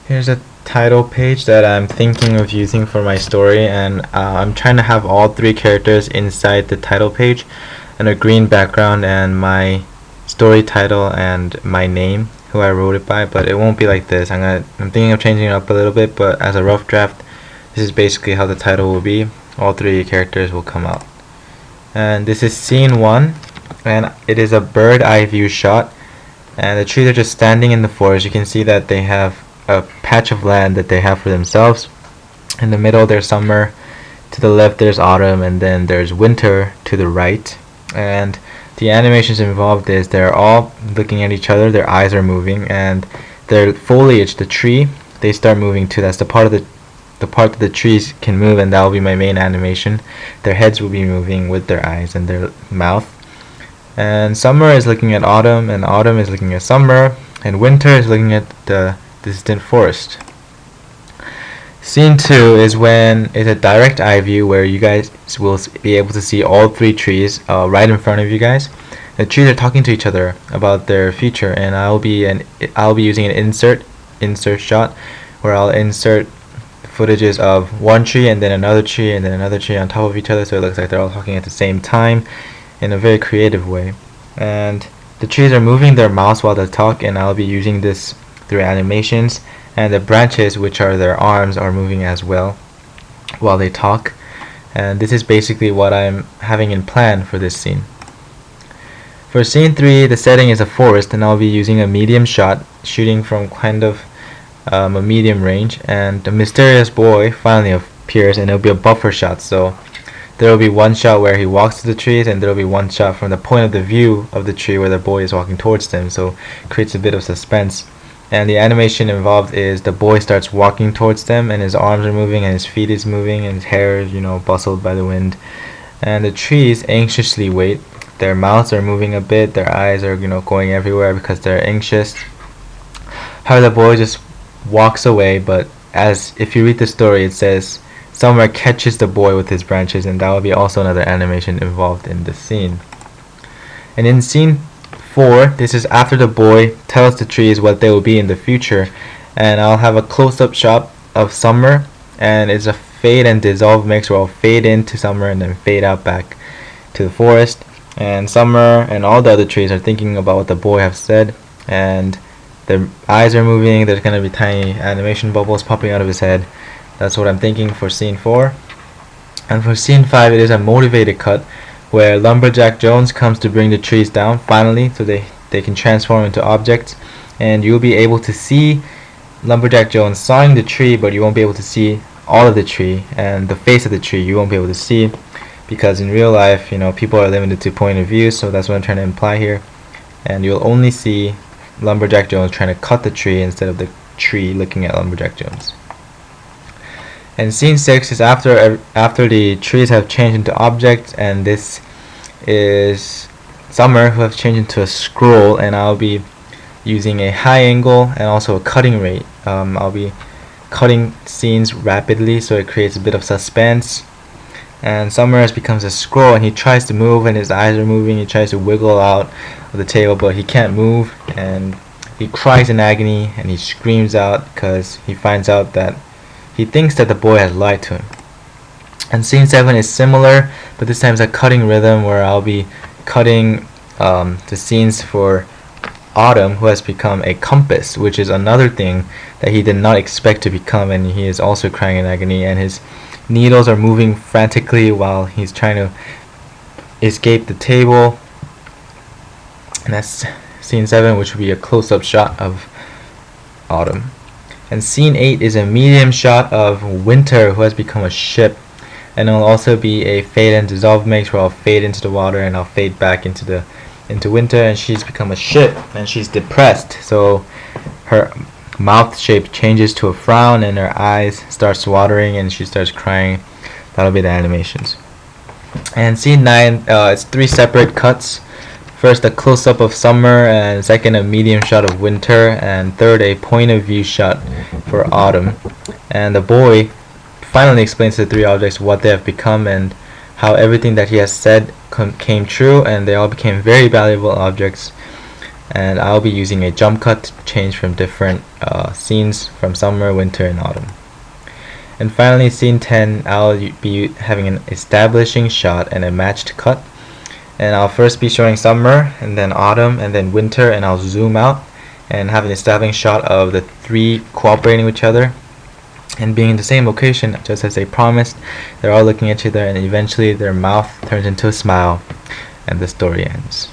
Here's a title page that I'm thinking of using for my story, and I'm trying to have all three characters inside the title page and a green background and my story title and my name, who I wrote it by, but it won't be like this. I'm thinking of changing it up a little bit, but as a rough draft, this is basically how the title will be. All three characters will come out. And this is scene 1, and it is a bird eye view shot, and the trees are just standing in the forest. You can see that they have a patch of land that they have for themselves. In the middle there's summer, to the left there's autumn, and then there's winter to the right. And the animations involved is they're all looking at each other, their eyes are moving, and their foliage, the tree, they start moving too. That's the part that the trees can move, and that will be my main animation. Their heads will be moving with their eyes and their mouth. And summer is looking at autumn, and autumn is looking at summer, and winter is looking at the distant forest. Scene 2 is when it's a direct eye view where you guys will be able to see all three trees right in front of you guys. The trees are talking to each other about their future, and I'll be using an insert shot where I'll insert footages of one tree and then another tree and then another tree on top of each other, so it looks like they're all talking at the same time in a very creative way. And the trees are moving their mouths while they talk, and I'll be using this through animations, and the branches, which are their arms, are moving as well while they talk. And this is basically what I'm having in plan for this scene. For scene 3, the setting is a forest, and I'll be using a medium shot, shooting from kind of a medium range, and a mysterious boy finally appears, and it'll be a buffer shot. So there will be one shot where he walks to the trees, and there will be one shot from the point of the view of the tree where the boy is walking towards them, so it creates a bit of suspense. And the animation involved is the boy starts walking towards them, and his arms are moving, and his feet is moving, and his hair is, bustled by the wind. And the trees anxiously wait. Their mouths are moving a bit, their eyes are, going everywhere because they're anxious. However, the boy just walks away, but as if you read the story, it says Summer catches the boy with his branches, and that will be also another animation involved in this scene. And in scene 4, this is after the boy tells the trees what they will be in the future, and I'll have a close-up shot of summer, and it's a fade and dissolve mix where I'll fade into summer and then fade out back to the forest. And summer and all the other trees are thinking about what the boy has said, and their eyes are moving. There's going to be tiny animation bubbles popping out of his head. That's what I'm thinking for scene 4. And for scene 5, it is a motivated cut where Lumberjack Jones comes to bring the trees down finally, so they can transform into objects, and you'll be able to see Lumberjack Jones sawing the tree, but you won't be able to see all of the tree, and the face of the tree you won't be able to see, because in real life, people are limited to point of view, so that's what I'm trying to imply here. And you'll only see Lumberjack Jones trying to cut the tree instead of the tree looking at Lumberjack Jones. And scene 6 is after the trees have changed into objects, and this is Summer, who have changed into a scroll, and I'll be using a high angle and also a cutting rate. I'll be cutting scenes rapidly, so it creates a bit of suspense. And Summer becomes a scroll, and he tries to move, and his eyes are moving. He tries to wiggle out of the table, but he can't move, and he cries in agony, and he screams out because he finds out that he thinks that the boy has lied to him. And scene 7 is similar, but this time it's a cutting rhythm where I'll be cutting the scenes for Autumn, who has become a compass, which is another thing that he did not expect to become, and he is also crying in agony, and his needles are moving frantically while he's trying to escape the table. And that's scene 7, which will be a close-up shot of Autumn. And scene 8 is a medium shot of Winter, who has become a ship, and it'll also be a fade and dissolve mix where I'll fade into the water and I'll fade back into Winter, and she's become a ship, and she's depressed, so her mouth shape changes to a frown, and her eyes starts watering, and she starts crying. That'll be the animations. And scene 9, it's 3 separate cuts. First, a close-up of Summer, and second, a medium shot of Winter, and third, a point-of-view shot for Autumn. And the boy finally explains to the 3 objects what they have become and how everything that he has said came true, and they all became very valuable objects. and I'll be using a jump cut to change from different scenes from summer, winter, and autumn. And finally, scene 10, I'll be having an establishing shot and a matched cut. And I'll first be showing summer, and then autumn, and then winter, and I'll zoom out and have an establishing shot of the three cooperating with each other and being in the same location, just as they promised. They're all looking at each other, and eventually their mouth turns into a smile, and the story ends.